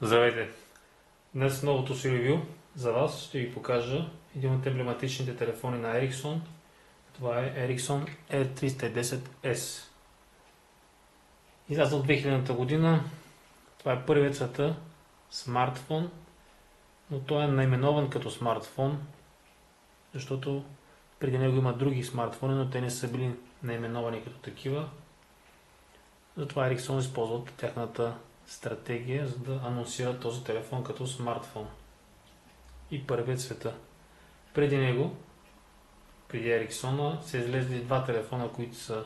Здравейте! Днес новото си ревю за вас ще ви покажа един от емблематичните телефони на Ericsson. Това е Ericsson R310S. Излязъл от 2000-та година. Това е първият света смартфон, но той е наименован като смартфон, защото преди него има други смартфони, но те не са били наименовани като такива. Затова Ericsson използват тяхната стратегия, за да анонсират този телефон като смартфон. И първият в света. Преди него, преди Ericsson, са излезли два телефона, които са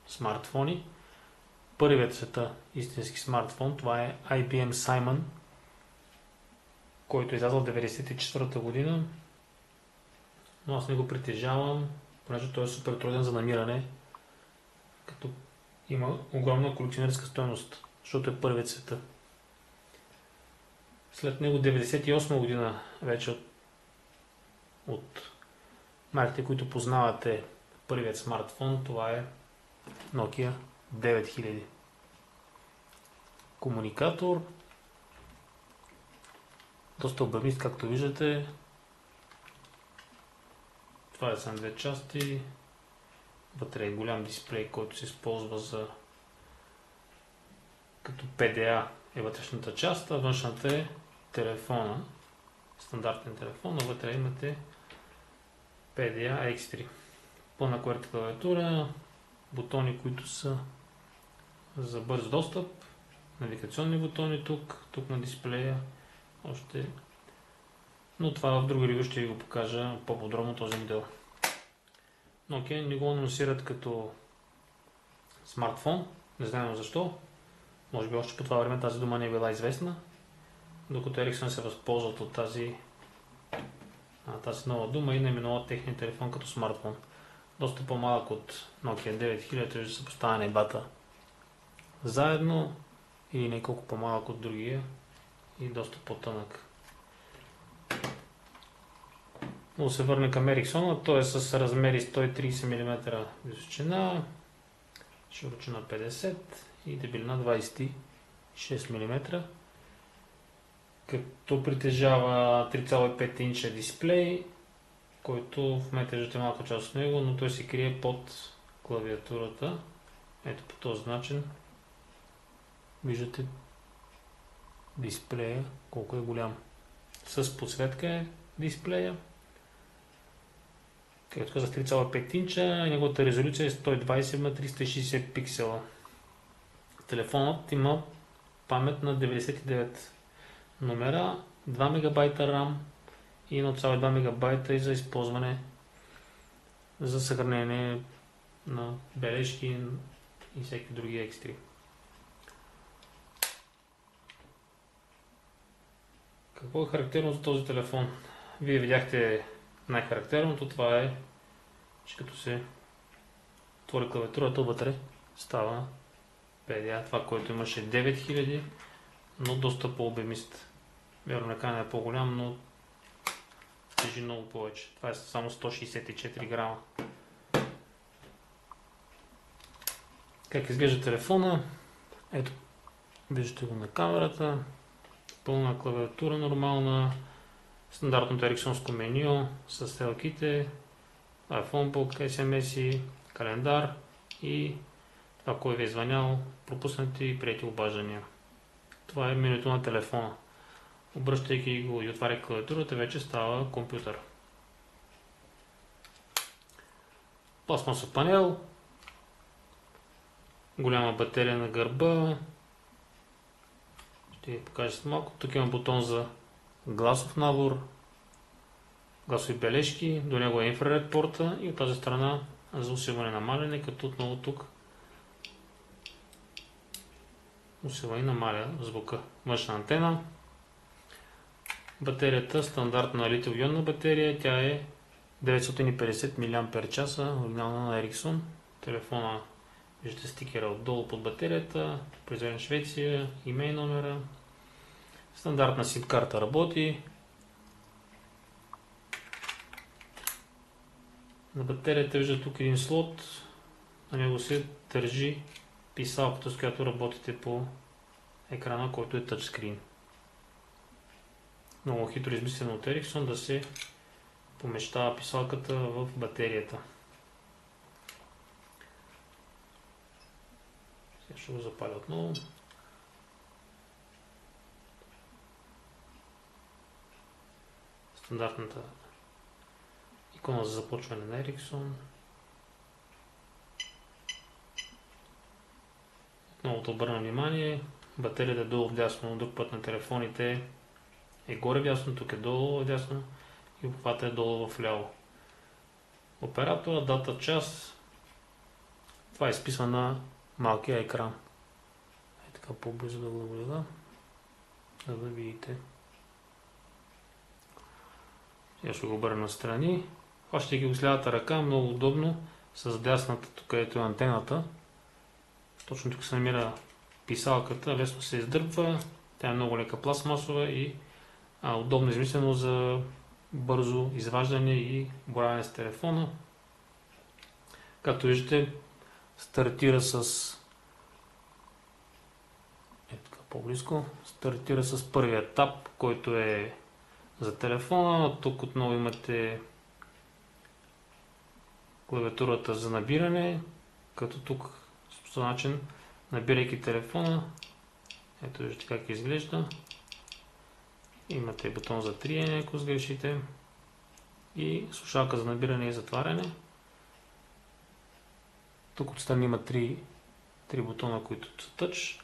смартфони. Първият в света истински смартфон, това е IBM Simon, който е излязъл в 1994 година. Но аз не го притежавам, понеже той е супер труден за намиране, като има огромна колекционерска стойност, защото е първият в света. След него 1998 година вече от марките, които познавате, първият смартфон, това е Nokia 9000. Комуникатор, доста обемист, както виждате. Това са две части. Вътре е голям дисплей, който се използва за като PDA е вътрешната част, а външната е телефона, стандартен телефон, а вътре имате PDA X3. Пълна клавиатура, бутони, които са за бърз достъп, навигационни бутони тук на дисплея, още. Но това в други ревю ще ви го покажа по-подробно този модел. Nokia не го анонсират като смартфон, не знаем защо. Може би още по това време тази дума не е била известна, докато Ericsson се възползват от тази нова дума и наименуват техния телефон като смартфон. Доста по-малък от Nokia 9000, ще са поставени бата заедно или неколко по-малък от другия и доста по-тънък. Но се върне към Ericsson, той е с размери 130 мм височина, широчина 50 и дебелина 26 мм, като притежава 3,5 инча дисплей, който в момента виждате малка част от него, но той се крие под клавиатурата. Ето по този начин виждате дисплея колко е голям. С подсветка е дисплея. Както казах, 3,5 инча, неговата резолюция е 120 на 360 пиксела. Телефонът има памет на 99 номера, 2 МБ RAM и 1,2 МБ и за използване за съхранение на бележки и всеки други екстри. Какво е характерно за този телефон? Вие видяхте най-характерното, това е, че като се отвори клавиатурата, вътре става PDA, това, което имаше 9000, но доста по-обемист. Вярно, екрана е по-голям, но тежи много повече. Това е само 164 грама. Как изглежда телефона? Ето, виждате го на камерата. Пълна клавиатура нормална. Стандартното ериксонско меню с стрелките, iPhone, SMS, календар и това, кой ви е звънял, пропуснати и приети обаждания. Това е менюто на телефона. Обръщайки го и отваряйки клавиатурата, вече става компютър. Пластмасов панел, голяма батерия на гърба. Ще ви покажа след малко. Тук има бутон за гласов набор, гласови бележки, до него е инфраред порта и от тази страна за усилване на намаляне, като отново тук усилва и намаля звука. Външна антена. Батерията, стандартна литиум-ионна батерия, тя е 950 мАч, оригинална на Ericsson. Телефона, виждате стикера отдолу под батерията, произведен в Швеция, имей номера. Стандартна SIM карта работи. На батерията виждате тук един слот, на него се държи писалката, с която работите по екрана, който е тъчскрин. Много хитро измислено от Ericsson да се помещава писалката в батерията. Сега ще го запаля отново. Стандартната икона за започване на Ericsson. Отново да обърна внимание, батерията е долу вдясно, друг път на телефоните е горе вдясно, тук е долу вдясно и обхвата е долу вляво. Оператора, дата, час. Това е изписва на малкия екран. Е така по-близо да го наблюда, за да видите. Сега ще го обърна настрани. Хващайки го с лявата ръка, много удобно, с дясната, тук където е антената. Точно тук се намира писалката, лесно се издърпва, тя е много лека пластмасова и удобно измислено за бързо изваждане и боравене с телефона. Както виждате, стартира с по-близко, стартира с първия етап, който е за телефона. Тук отново имате клавиатурата за набиране, като тук по този начин, набирайки телефона, ето виждате как изглежда. Имате бутон за триене, ако сгрешите, и слушалка за набиране и затваряне. Тук отстрани има три бутона, които са тъч.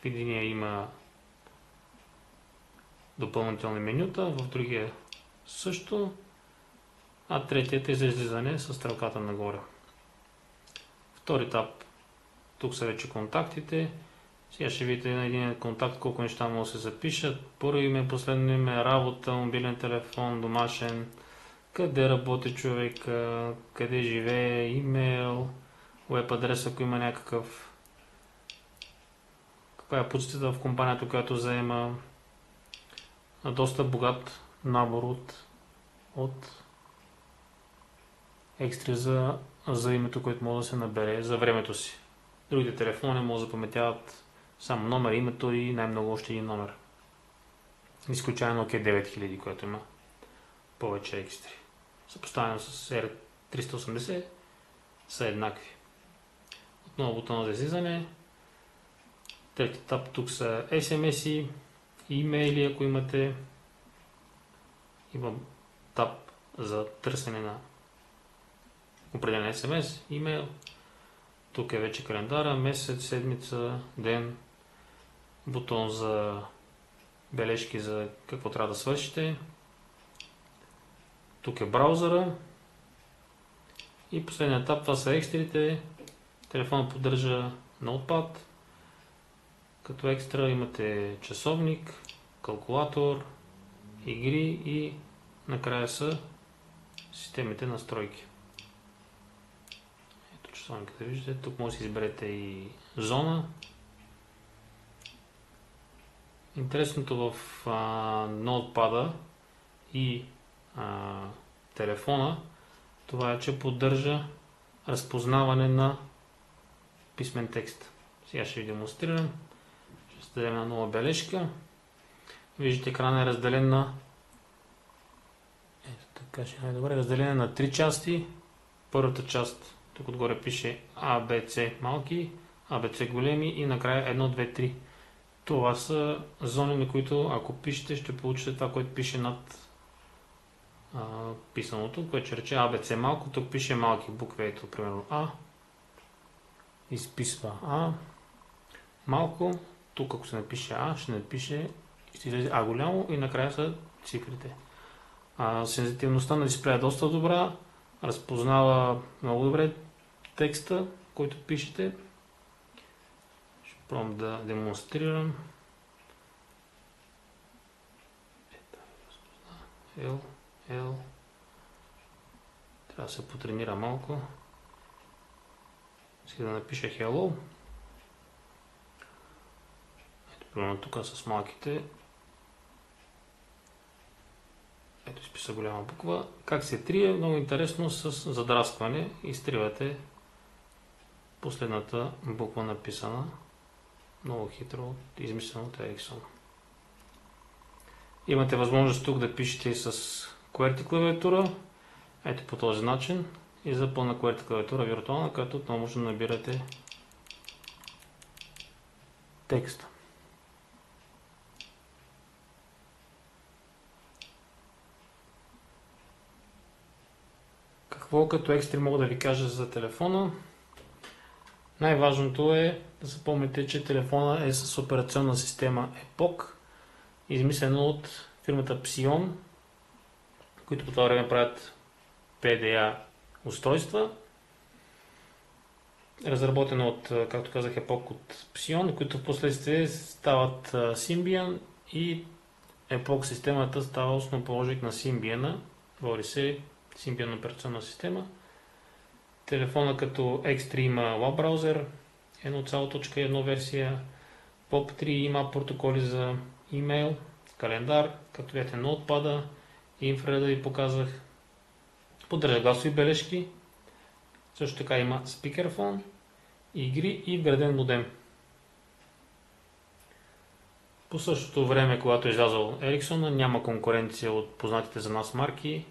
В единия има допълнителни менюта, в другия също, а третият е за излизане с стрелката нагоре. Втори етап, тук са вече контактите. Сега ще видите на един контакт колко неща могат да се запишат. Първо име, последно име, работа, мобилен телефон, домашен, къде работи човек, къде живее, имейл, веб адрес, ако има някакъв, каква е позицията в компанията, която заема. Доста богат набор от екстри за името, което може да се набере за времето си. Другите телефони могат да запаметяват само номер, името и най-много още един номер. Изключайно Nokia 9000, което има повече екстри. Съпоставено с R380 са еднакви. Отново бутона за излизане. Трети етап тук са SMS-и, имейли, ако имате. Има таб за търсене на определен SMS, имейл. Тук е вече календара, месец, седмица, ден. Бутон за бележки за какво трябва да свършите. Тук е браузъра. И последният етап, това са екстрите. Телефонът поддържа Notepad. Като екстра имате часовник, калкулатор, игри и накрая са системите настройки. Ето часовниката виждате. Тук може да си изберете и зона. Интересното в Notepad и телефона, това е, че поддържа разпознаване на писмен текст. Сега ще ви демонстрирам. Ще създадем една нова бележка. Виждате, екрана е разделен на разделен на три части. Първата част, тук отгоре пише ABC малки, ABC големи и накрая 1, 2, 3. Това са зони, на които ако пишете, ще получите това, което пише над писаното, което ще рече ABC малко. Тук пише малки букви, ето примерно А. Изписва А. Малко. Тук ако се напише А, ще напише, ще излезе А голямо и накрая са цифрите. Сензитивността на дисплея е доста добра. Разпознава много добре текста, който пишете. Ще пробвам да демонстрирам. L. Трябва да се потренира малко. Сега да напиша Hello. Ето, примерно тук с малките. Ето, изписа голяма буква. Как се трие? Много интересно, с задраскване. Изтривате последната буква написана Много хитро, измислено от Ericsson. Имате възможност тук да пишете и с QWERTY клавиатура. Ето по този начин. И за пълна QWERTY клавиатура виртуална, като отново може да набирате текста. Какво като екстри мога да ви кажа за телефона? Най-важното е да запомните, че телефона е с операционна система Epoch, измислено от фирмата Psion, които по това време правят PDA устройства. Разработено от, както казах, Epoch от Psion, които в последствие стават Symbian и Epoch системата става основоположник на Symbian, говори се Symbian операционна система. Телефона като X3 има Web браузър 1.1 версия, POP3 има протоколи за имейл, календар, както видите ноутпада, инфрареда ви показах. Поддържа гласови бележки, също така има спикерфон, игри и вграден модем. По същото време, когато е излязъл Ericsson, няма конкуренция от познатите за нас марки.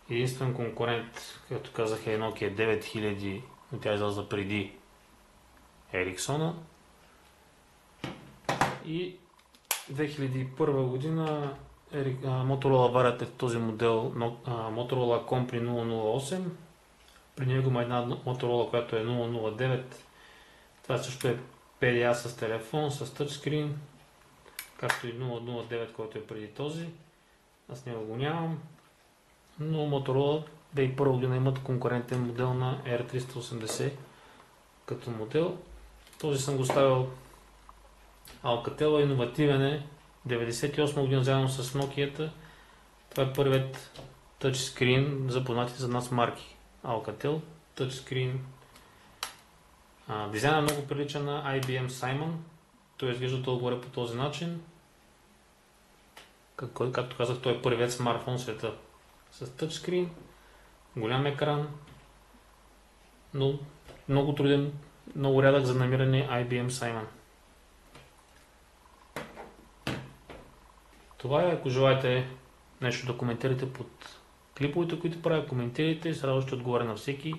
Единствен конкурент, както казах, е Nokia 9000, но тя излязла преди Ericsson. И 2001 година Motorola варят този модел Motorola Compre 008. При него има една Motorola, която е 009. Това също е PDA с телефон, с тъчскрин, както и 009, който е преди този. Аз него го нямам. Но Motorola 2001 година имат конкурентен модел на R380 като модел. Този съм го ставил Alcatel, иновативен е. 98 година заедно с Nokia. Това е първият тъчскрин за познатите за нас марки. Alcatel, тъчскрин. Дизайнът много прилича на IBM Simon. Той изглежда долу-горе по този начин. Както казах, той е първият смартфон в света с тъчскрин, голям екран, но много труден, много рядък за намиране IBM Simon. Това е, ако желаете нещо да коментирате под клиповете, които правя, коментирайте, с радост ще отговоря на всеки.